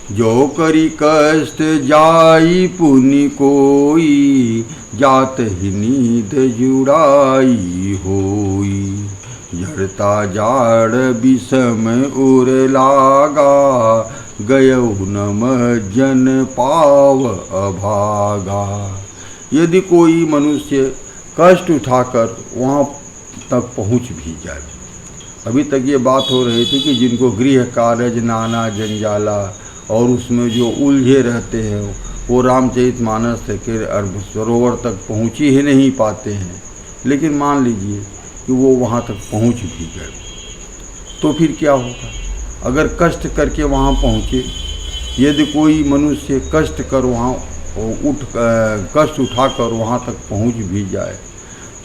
जो करी कष्ट जाई पुनि कोई, जात ही नींद जुड़ाई होई। जड़ता जाड़ विषम उर लागा, गयऊ न मज्जन पाव अभागा। यदि कोई मनुष्य कष्ट उठाकर वहाँ तक पहुँच भी जाए। अभी तक ये बात हो रही थी कि जिनको गृह कार्य नाना जंजाला और उसमें जो उलझे रहते हैं वो रामचरितमानस के सरोवर तक पहुँच ही नहीं पाते हैं। लेकिन मान लीजिए कि वो वहाँ तक पहुँच भी गए तो फिर क्या होगा? अगर कष्ट करके वहाँ पहुँचे, यदि कोई मनुष्य कष्ट कर वहाँ कष्ट उठाकर वहाँ तक पहुँच भी जाए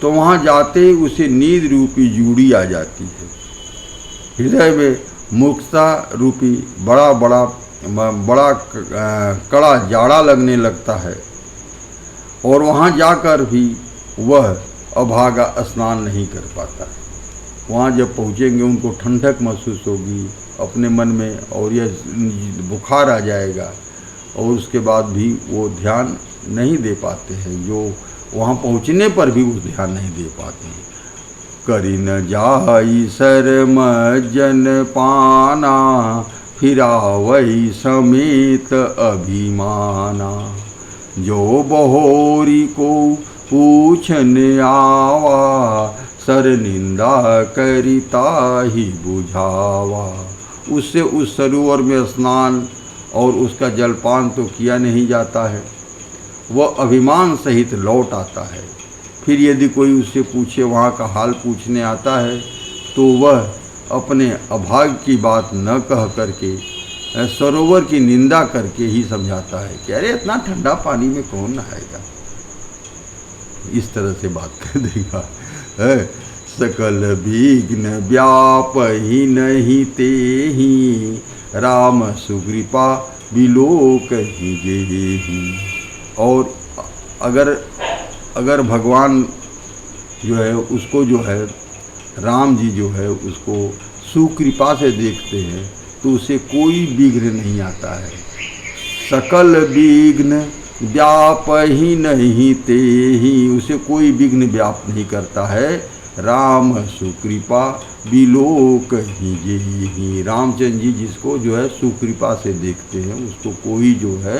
तो वहाँ जाते उसे नींद रूपी जूड़ी आ जाती है। हृदय में मुक्ता रूपी बड़ा कड़ा जाड़ा लगने लगता है और वहाँ जाकर भी वह अभागा स्नान नहीं कर पाता। वहाँ जब पहुँचेंगे उनको ठंडक महसूस होगी अपने मन में और यह बुखार आ जाएगा और उसके बाद भी वो ध्यान नहीं दे पाते हैं। जो वहाँ पहुँचने पर भी वो ध्यान नहीं दे पाते हैं। करी न जाई शर्म जन पाना, फिरावई समेत अभिमाना। जो बहोरी को पूछन आवा, सर निंदा करिता ही बुझावा। उससे उस सरोवर में स्नान और उसका जलपान तो किया नहीं जाता है, वह अभिमान सहित लौट आता है। फिर यदि कोई उससे पूछे, वहाँ का हाल पूछने आता है, तो वह अपने अभाग की बात न कह करके सरोवर की निंदा करके ही समझाता है कि अरे इतना ठंडा पानी में कौन नहाएगा। इस तरह से बात कर देगा। सकल विघ्न व्याप ही नहीं तेहि, राम सुकृपा बिलोक ही जेहि। और अगर भगवान जो है उसको जो है राम जी जो है उसको सुकृपा से देखते हैं तो उसे कोई विघ्न नहीं आता है। सकल विघ्न व्याप ही नहीं तेहि, उसे कोई विघ्न व्याप नहीं करता है। राम सुकृपा बिलोक ही जेहि, रामचंद्र जी जिसको जो है सुकृपा से देखते हैं उसको कोई जो है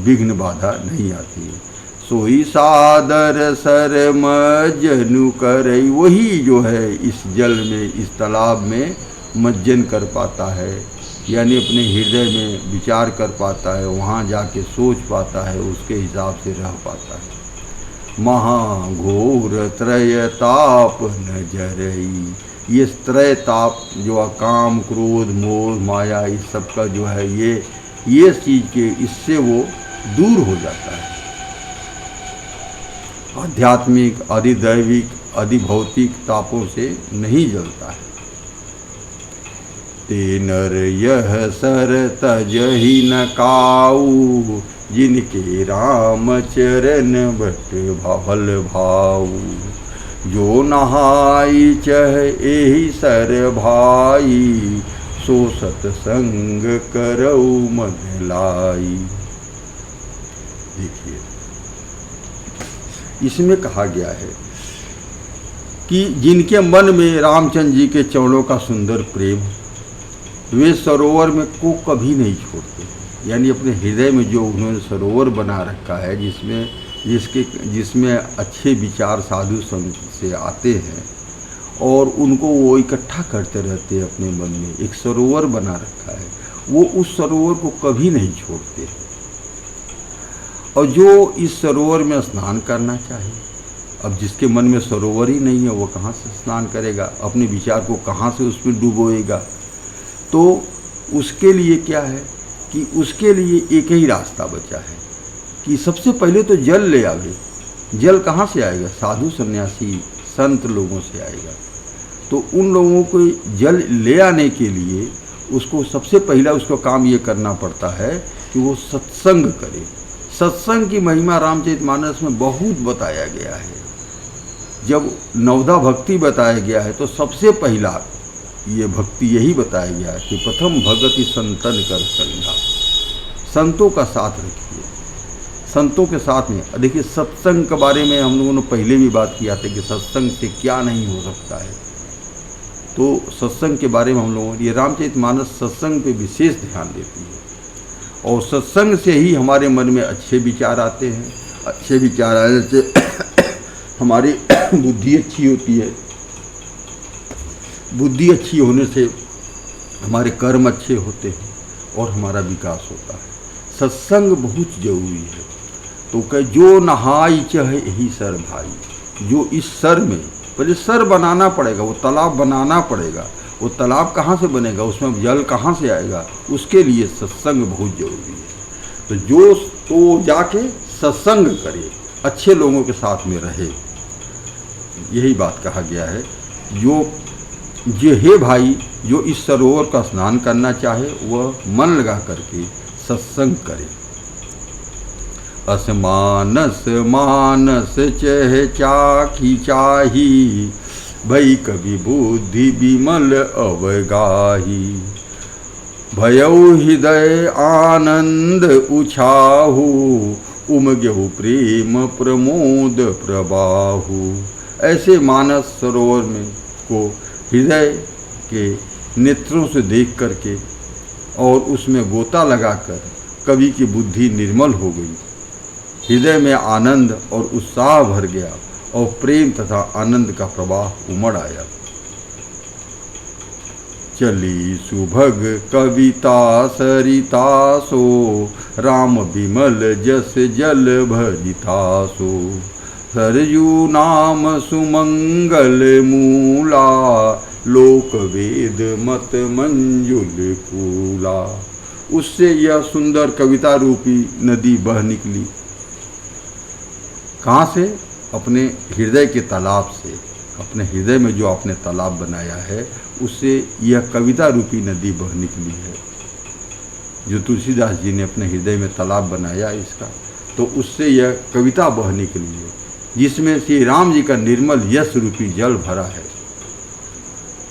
विघ्न बाधा नहीं आती है। सोई सादर शर्म जनु करई, वही जो है इस जल में इस तालाब में मज्जन कर पाता है, यानी अपने हृदय में विचार कर पाता है, वहाँ जाके सोच पाता है, उसके हिसाब से रह पाता है। महाघोर त्रय ताप न जरई, ये त्रय ताप जो काम क्रोध मोह माया इस सब का जो है ये चीज़ के इससे वो दूर हो जाता है। आध्यात्मिक अधिदैविक अधिभौतिक तापों से नहीं जलता है। ते नर यह सर तजहि न काऊ, जिनके राम चरण बट भल भाऊ। जो नहाई चह एहि सर भाई, सो सतसंग करऊ मन लाई। देखिए इसमें कहा गया है कि जिनके मन में रामचंद्र जी के चरणों का सुंदर प्रेम, वे सरोवर में को कभी नहीं छोड़ते। यानी अपने हृदय में जो उन्होंने सरोवर बना रखा है जिसमें अच्छे विचार साधु संत से आते हैं और उनको वो इकट्ठा करते रहते हैं अपने मन में, एक सरोवर बना रखा है, वो उस सरोवर को कभी नहीं छोड़ते। और जो इस सरोवर में स्नान करना चाहिए, अब जिसके मन में सरोवर ही नहीं है वो कहाँ से स्नान करेगा, अपने विचार को कहाँ से उसमें डुबोएगा। तो उसके लिए क्या है कि उसके लिए एक ही रास्ता बचा है कि सबसे पहले तो जल ले आवे। जल कहाँ से आएगा? साधु सन्यासी संत लोगों से आएगा। तो उन लोगों को जल ले आने के लिए उसको सबसे पहला उसको काम ये करना पड़ता है कि वो सत्संग करे। सत्संग की महिमा रामचरितमानस में बहुत बताया गया है। जब नवधा भक्ति बताया गया है तो सबसे पहला ये भक्ति यही बताया गया है कि प्रथम भगति संतन कर संगा, संतों का साथ रखिए, संतों के साथ में। देखिए सत्संग के बारे में हम लोगों ने पहले भी बात किया था कि सत्संग से क्या नहीं हो सकता है। तो सत्संग के बारे में हम लोगों ये रामचरितमानस सत्संग पे विशेष ध्यान देती है, और सत्संग से ही हमारे मन में अच्छे विचार आते हैं। अच्छे विचार आने से हमारी बुद्धि अच्छी होती है, बुद्धि अच्छी होने से हमारे कर्म अच्छे होते हैं और हमारा विकास होता है। सत्संग बहुत जरूरी है। तो कह जो नहाई चाहे यही सर भाई, जो इस सर में पहले सर बनाना पड़ेगा, वो तालाब बनाना पड़ेगा। वो तालाब कहाँ से बनेगा, उसमें जल कहाँ से आएगा, उसके लिए सत्संग बहुत जरूरी है। तो जो तो जाके सत्संग करे, अच्छे लोगों के साथ में रहे, यही बात कहा गया है। जो हे भाई, जो इस सरोवर का स्नान करना चाहे वह मन लगा करके सत्संग करे। असमानस मानस चह चाखी चाही, भई कवि बुद्धि विमल अवगाही। भयउ हृदय आनंद उछाहु, उमग्यहु प्रेम प्रमोद प्रबाहु। ऐसे मानस सरोवर में को हृदय के नेत्रों से देख करके और उसमें गोता लगाकर कवि की बुद्धि निर्मल हो गई, हृदय में आनंद और उत्साह भर गया और प्रेम तथा आनंद का प्रवाह उमड़ आया। चली सुभग कविता सरिता सो, राम विमल जस जल भरिता सो। सरयू नाम सुमंगल मूला, लोक वेद मत मंजुल कूला। उससे यह सुंदर कविता रूपी नदी बह निकली। कहाँ से? अपने हृदय के तालाब से। अपने हृदय में जो आपने तालाब बनाया है उससे यह कविता रूपी नदी बह निकली है। जो तुलसीदास जी ने अपने हृदय में तालाब बनाया इसका, तो उससे यह कविता बह निकली है, जिसमें श्री राम जी का निर्मल यश रूपी जल भरा है।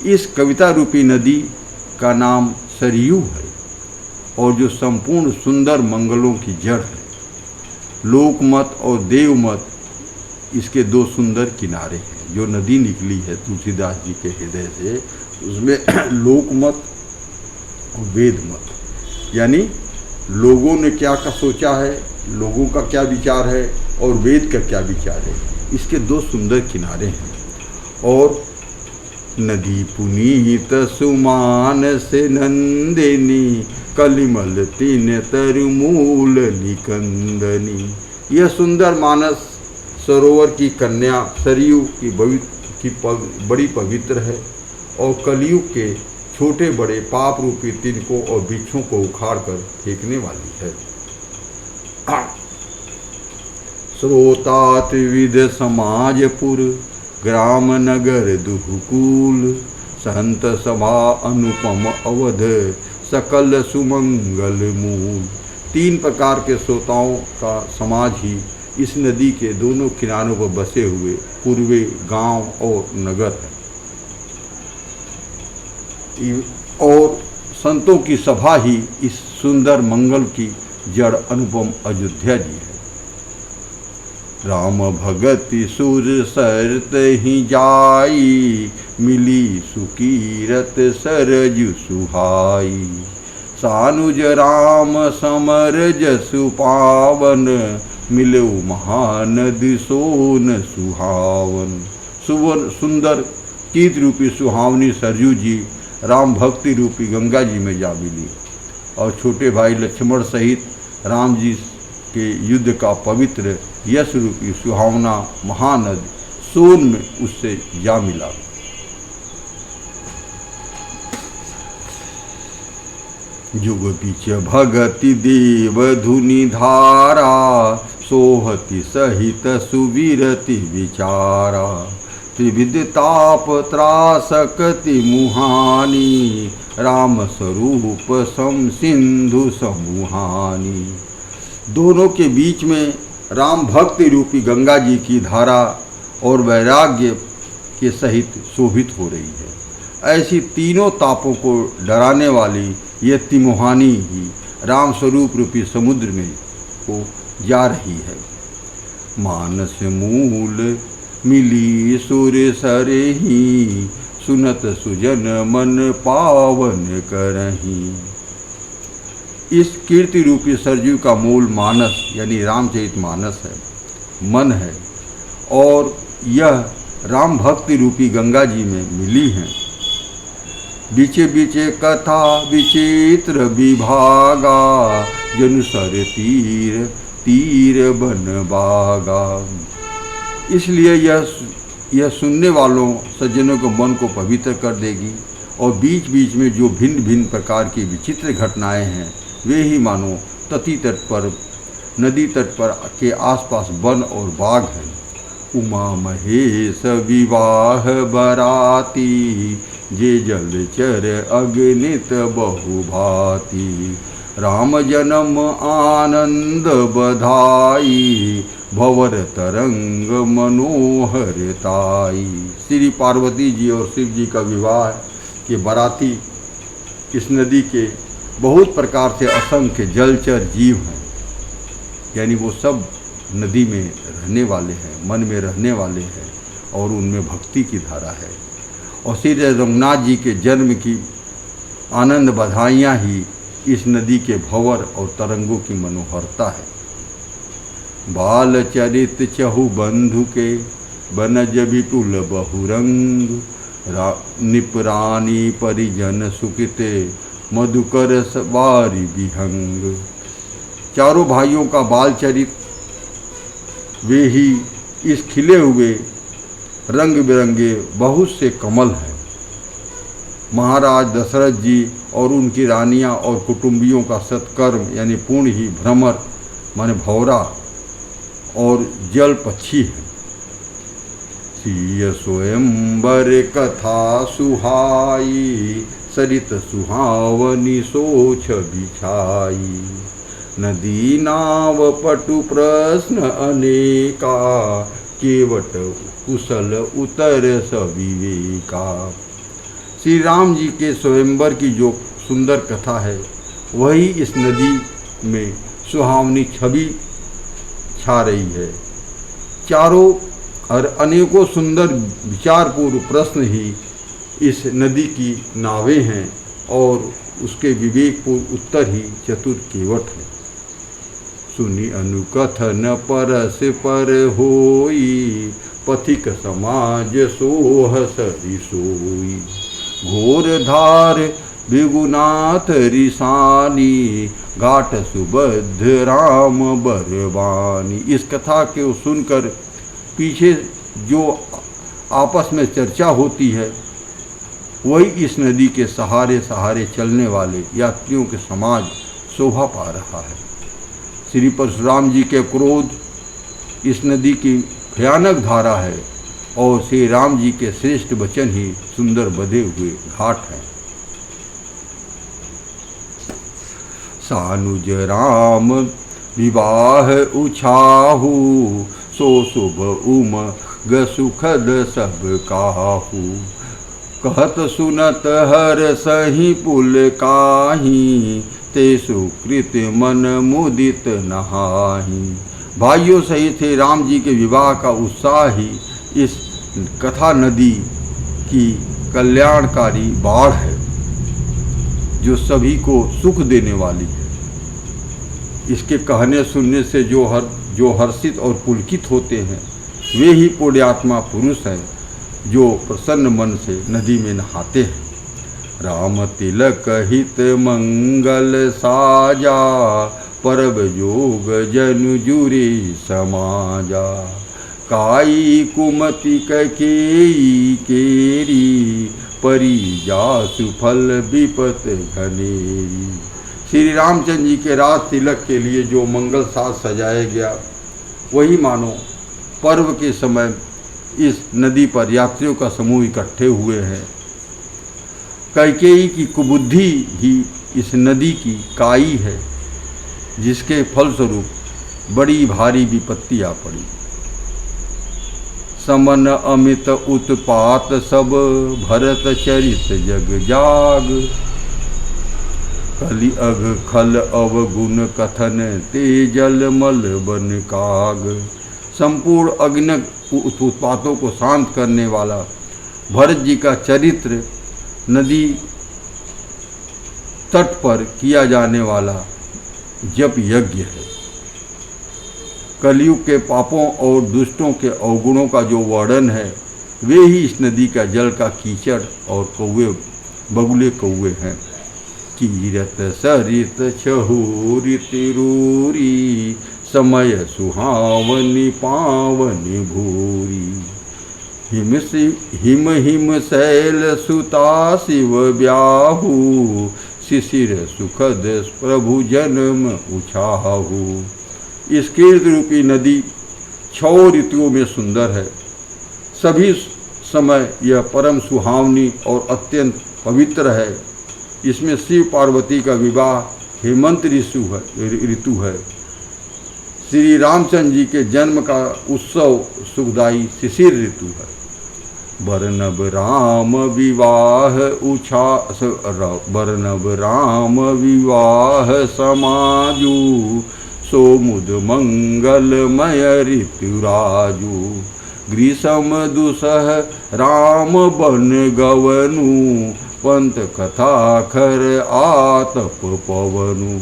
इस कविता रूपी नदी का नाम सरयू है, और जो संपूर्ण सुंदर मंगलों की जड़ है। लोकमत और देवमत इसके दो सुंदर किनारे हैं। जो नदी निकली है तुलसीदास जी के हृदय से, उसमें लोकमत और वेदमत, यानी लोगों ने क्या का सोचा है, लोगों का क्या विचार है और वेद का क्या विचार है, इसके दो सुंदर किनारे हैं। और नदी पुनीत सुमान से नंदिनी, कलिमल तीन तरमूल निकंदनी। यह सुंदर मानस सरोवर की कन्या सरयू की बड़ी पवित्र है, और कलयुग के छोटे बड़े पाप रूपी तिनकों और वृक्षों को उखाड़ कर फेंकने वाली है। श्रोता त्रिविध समाजपुर, ग्राम नगर दुहकूल। संत सभा अनुपम अवध, सकल सुमंगल मूल। 3 प्रकार के श्रोताओं का समाज ही इस नदी के दोनों किनारों पर बसे हुए पूर्वे गांव और नगर है। और संतों की सभा ही इस सुंदर मंगल की जड़ अनुपम अयोध्या जी है। राम भगति सुर सरत ही जाई, मिली सुकीरत सरजु सुहाई। सानुज राम समर जसु पावन, मिलऊ महानदी सोन सुहावन। सुंदर कीत रूपी सुहावनी सरजू जी राम भक्ति रूपी गंगा जी में जा मिली, और छोटे भाई लक्ष्मण सहित राम जी के युद्ध का पवित्र यश रूपी सुहावना महानद सोन में उससे जा मिला। जुग बीच भगति देव धुनि धारा, सोहति सहित सुविरति विचारा। त्रिविध ताप त्रासकति मुहानी, राम स्वरूप सम सिंधु समूहानी। दोनों के बीच में राम भक्ति रूपी गंगा जी की धारा और वैराग्य के सहित शोभित हो रही है। ऐसी तीनों तापों को डराने वाली ये तिमोहानी ही राम स्वरूप रूपी समुद्र में को जा रही है। मानस मूल मिली सुर सरही, सुनत सुजन मन पावन करही। इस कीर्ति रूपी सरजू का मूल मानस यानी रामचरित मानस है, मन है, और यह राम भक्ति रूपी गंगा जी में मिली हैं। बीचे बीचे कथा विचित्र विभागा, जनु सर तीर तीर बन बागा। इसलिए यह सुनने वालों सज्जनों के मन को पवित्र कर देगी, और बीच बीच में जो भिन्न भिन्न प्रकार की विचित्र घटनाएं हैं वे ही मानो तटी तट पर, नदी तट पर के आसपास वन और बाग हैं। उमा महेश विवाह बराती, जे जलचर अगणित बहुभाति। राम जन्म आनंद बधाई, भंवर तरंग मनोहरताई। श्री पार्वती जी और शिव जी का विवाह के बराती इस नदी के बहुत प्रकार से असंख्य जलचर जीव हैं, यानी वो सब नदी में रहने वाले हैं, मन में रहने वाले हैं, और उनमें भक्ति की धारा है। और श्री रघुनाथ जी के जन्म की आनंद बधाइयाँ ही इस नदी के भंवर और तरंगों की मनोहरता है। बाल चरित चहु बंधु के, बनज विपुल बहुरंग। निपरानी परिजन सुकिते, मधुकर सवारी विहंग। चारों भाइयों का बाल चरित वे ही इस खिले हुए रंग बिरंगे बहुत से कमल हैं। महाराज दशरथ जी और उनकी रानियां और कुटुंबियों का सत्कर्म यानी पूर्ण ही भ्रमर माने भौरा और जल पक्षी है। सिय स्वयंवर कथा सुहाई, सरित सुहावनी सोच बिछाई। नदी नाव पटु प्रश्न अनेका, केवट कुशल उतर सविवेका। श्री राम जी के स्वयंवर की जो सुंदर कथा है वही इस नदी में सुहावनी छवि छा रही है। चारों और अनेकों सुंदर विचारपूर्ण प्रश्न ही इस नदी की नावें हैं, और उसके विवेकपूर्ण उत्तर ही चतुर केवट है। सुनी अनुकथन परस पर होई, पथिक समाज सोह सरि सोई। घोर धार बिगुनाथ रिसानी, घाट सुबद्ध राम बरबानी। इस कथा को सुनकर पीछे जो आपस में चर्चा होती है वही इस नदी के सहारे सहारे चलने वाले यात्रियों के समाज शोभा पा रहा है। श्री परशुराम जी के क्रोध इस नदी की भयानक धारा है, और श्री राम जी के श्रेष्ठ वचन ही सुंदर बधे हुए घाट हैं। सानुज राम विवाह उछाहू, सो शुभ उमग सुखद सब काहू। कहत सुनत हर सही पुल काही, ते सुकृत मन मुदित नहाही। भाइयों सहित थे राम जी के विवाह का उत्साह ही इस कथा नदी की कल्याणकारी बाढ़ है, जो सभी को सुख देने वाली है। इसके कहने सुनने से जो हर्षित और पुलकित होते हैं वे ही पुण्यात्मा पुरुष हैं, जो प्रसन्न मन से नदी में नहाते हैं। राम तिलक हित मंगल साजा, परब योग जनु जुरी समाजा। काई कुमति ककेई केरी, परी जासु फल विपत घनेरी। श्री रामचंद्र जी के राज तिलक के लिए जो मंगल साज सजाया गया वही मानो पर्व के समय इस नदी पर यात्रियों का समूह इकट्ठे हुए हैं। कैकेयी की कुबुद्धि ही इस नदी की काई है, जिसके फलस्वरूप बड़ी भारी विपत्ति आ पड़ी। समन अमित उत्पात सब, भरत चरित जग जाग। कलि अघ खल अवगुण कथन, तेजल मल बन काग। संपूर्ण अज्ञान उत्पातों को शांत करने वाला भरत जी का चरित्र नदी तट पर किया जाने वाला जप यज्ञ है। कलयुग के पापों और दुष्टों के अवगुणों का जो वर्णन है, वे ही इस नदी का जल का कीचड़ और कौवे बगुले कौवे हैं। कीरत सरित छहूरित रूरी, समय सुहावनी पावनी भूरी। हिम हिम शैल सुता शिव ब्याहू, शिशिर सुखद प्रभु जन्म उछाहू। इस कीर्ति रूपी नदी 6 ऋतुओं में सुंदर है। सभी समय यह परम सुहावनी और अत्यंत पवित्र है। इसमें शिव पार्वती का विवाह हेमंत ऋतु है। श्री रामचंद्र जी के जन्म का उत्सव सुखदायी शिशिर ऋतु है। बरनब राम विवाह बरनब राम विवाह समाजू, सोमुद मंगलमय ऋतुराजू। ग्रीष्म दुसह राम बन गवनु, पंत कथा खर आतप पवनु।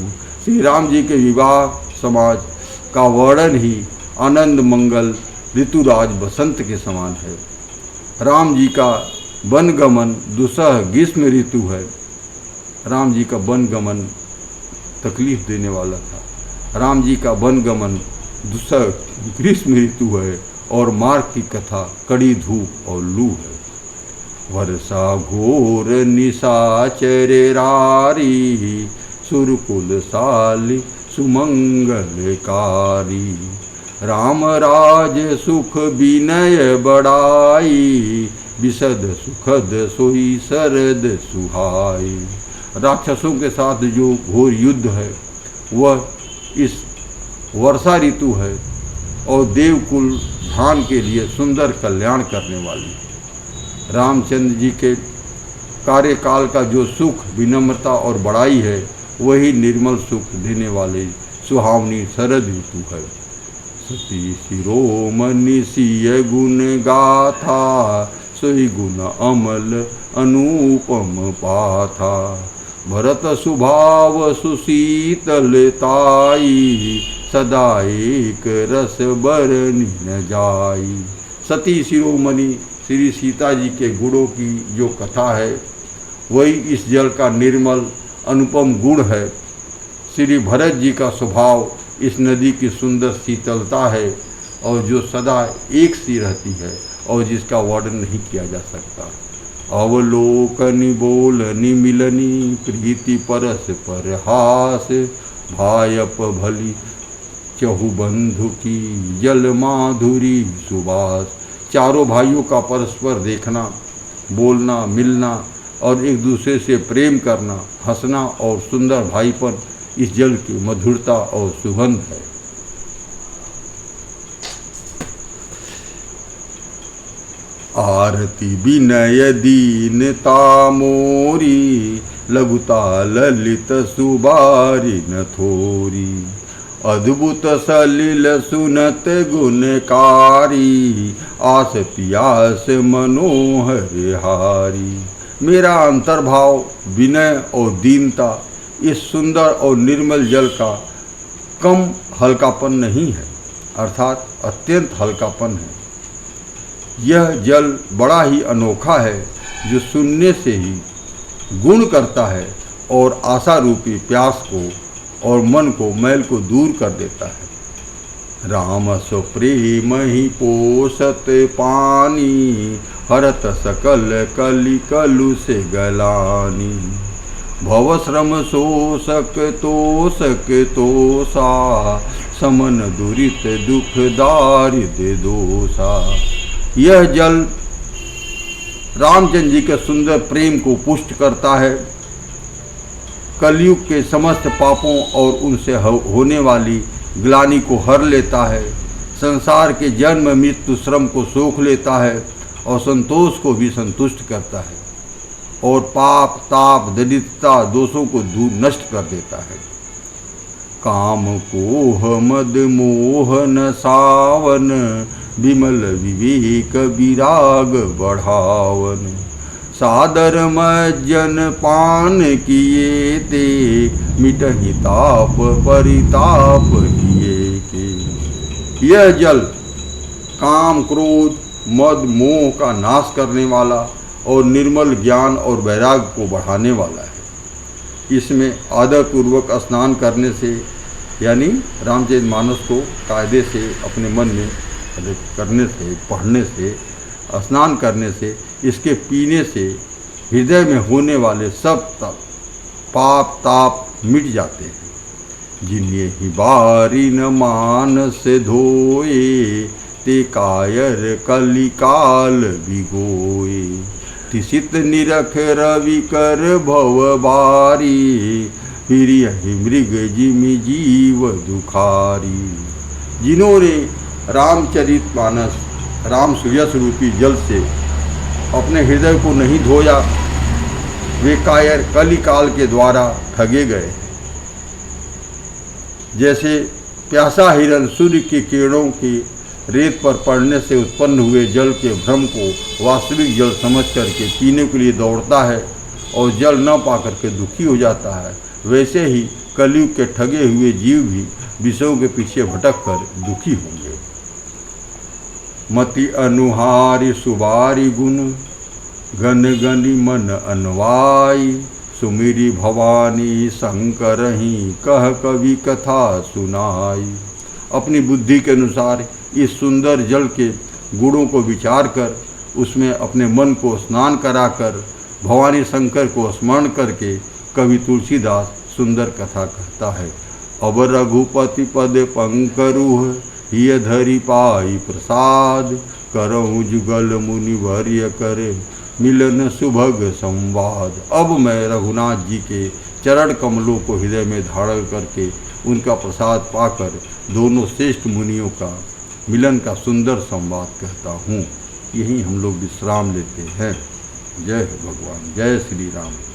श्री राम जी के विवाह समाज का वर्णन ही आनंद मंगल ऋतुराज बसंत के समान है। राम जी का वनगमन दुसह ग्रीष्म ऋतु है। राम जी का वनगमन तकलीफ देने वाला था। राम जी का वनगमन दुसह ग्रीष्म ऋतु है और मार्ग की कथा कड़ी धूप और लू है। वर्षा घोर निशाचर रारी, सुरकुल साली सुमंगलकारी। राम राज सुख विनय बड़ाई, विशद सुखद सोई शरद सुहाई। राक्षसों के साथ जो घोर युद्ध है वह इस वर्षा ऋतु है और देवकुल धाम के लिए सुंदर कल्याण करने वाली है। रामचंद्र जी के कार्यकाल का जो सुख विनम्रता और बड़ाई है, वही निर्मल सुख देने वाली सुहावनी शरद ऋतु है। सती शिरोमणि सिय गुण गाथा, सोई गुण अमल अनुपम पाथा। भरत स्वभाव सुशीतलताई, सदा एक रस बरनि न जाई। सती शिरोमणि श्री सीता जी के गुणों की जो कथा है, वही इस जल का निर्मल अनुपम गुण है। श्री भरत जी का स्वभाव इस नदी की सुंदर शीतलता है और जो सदा एक सी रहती है और जिसका वर्णन नहीं किया जा सकता। अवलोकनि बोलनि मिलनी, प्रीति परस पर हास। भायप भली चहु बंधु की, जल माधुरी सुबास। चारों भाइयों का परस्पर देखना, बोलना, मिलना और एक दूसरे से प्रेम करना, हंसना और सुंदर भाईपन इस जल की मधुरता और सुगंध है। आरती विनय दीनता मोरी, लघुता ललित सुबारी न थोरी। अद्भुत सलिल सुनत गुणकारी, आस पियास मनोहर हारी। मेरा अंतर्भाव विनय और दीनता इस सुंदर और निर्मल जल का कम हल्कापन नहीं है, अर्थात अत्यंत हल्कापन है। यह जल बड़ा ही अनोखा है, जो सुनने से ही गुण करता है और आशा रूपी प्यास को और मन को मैल को दूर कर देता है। राम सो प्रेम ही पोषत पानी, हरत सकल कलि कलु से गलानी। भव श्रम शोषक तोषक तोषा, समन दुरित दुख दारिद्र दोषा। यह जल रामचंद्र जी के सुंदर प्रेम को पुष्ट करता है, कलयुग के समस्त पापों और उनसे होने वाली ग्लानि को हर लेता है, संसार के जन्म मृत्यु श्रम को सोख लेता है और संतोष को भी संतुष्ट करता है और पाप ताप दरिद्रता दोषों को दूर नष्ट कर देता है। काम कोह मद मोह न सावन, विमल विवेक विराग बढ़ावन। सादर मज्जन पान किए ते, मिटहि ताप परिताप किए के। यह जल काम क्रोध मद मोह का नाश करने वाला और निर्मल ज्ञान और वैराग्य को बढ़ाने वाला है। इसमें आदरपूर्वक स्नान करने से, यानी रामचरितमानस को कायदे से अपने मन में करने से, पढ़ने से, स्नान करने से, इसके पीने से हृदय में होने वाले सब पाप ताप मिट जाते हैं। जिन्हें ही बारी न मान से धोए, ते कायर कलिकाल भिगोए। तिसित निरख रवि कर भव बारी, फिर यही मृग जिमि जीव दुखारी। जिन्होंने रामचरितमानस राम सुयस रूपी जल से अपने हृदय को नहीं धोया, वे कायर कलिकाल के द्वारा ठगे गए। जैसे प्यासा हिरन सूर्य की किरणों की रेत पर पड़ने से उत्पन्न हुए जल के भ्रम को वास्तविक जल समझ करके पीने के लिए दौड़ता है और जल न पाकर के दुखी हो जाता है, वैसे ही कलयुग के ठगे हुए जीव भी विषयों के पीछे भटक कर दुखी होंगे। मति अनुहारी सुबारी गुण, गन गनि मन अनवाई। सुमिरी भवानी शंकर ही, कह कवि कथा सुनाई। अपनी बुद्धि के अनुसार इस सुंदर जल के गुणों को विचार कर उसमें अपने मन को स्नान कराकर भवानी शंकर को स्मरण करके कवि तुलसीदास सुंदर कथा कहता है। अब रघुपति पद पंकरुह, हिय धरि पाई प्रसाद। करऊँ जुगल मुनि वर्य करे, मिलन सुभग संवाद। अब मैं रघुनाथ जी के चरण कमलों को हृदय में धारण करके उनका प्रसाद पाकर दोनों श्रेष्ठ मुनियों का मिलन का सुंदर संवाद कहता हूँ। यहीं हम लोग विश्राम लेते हैं। जय भगवान, जय श्री राम।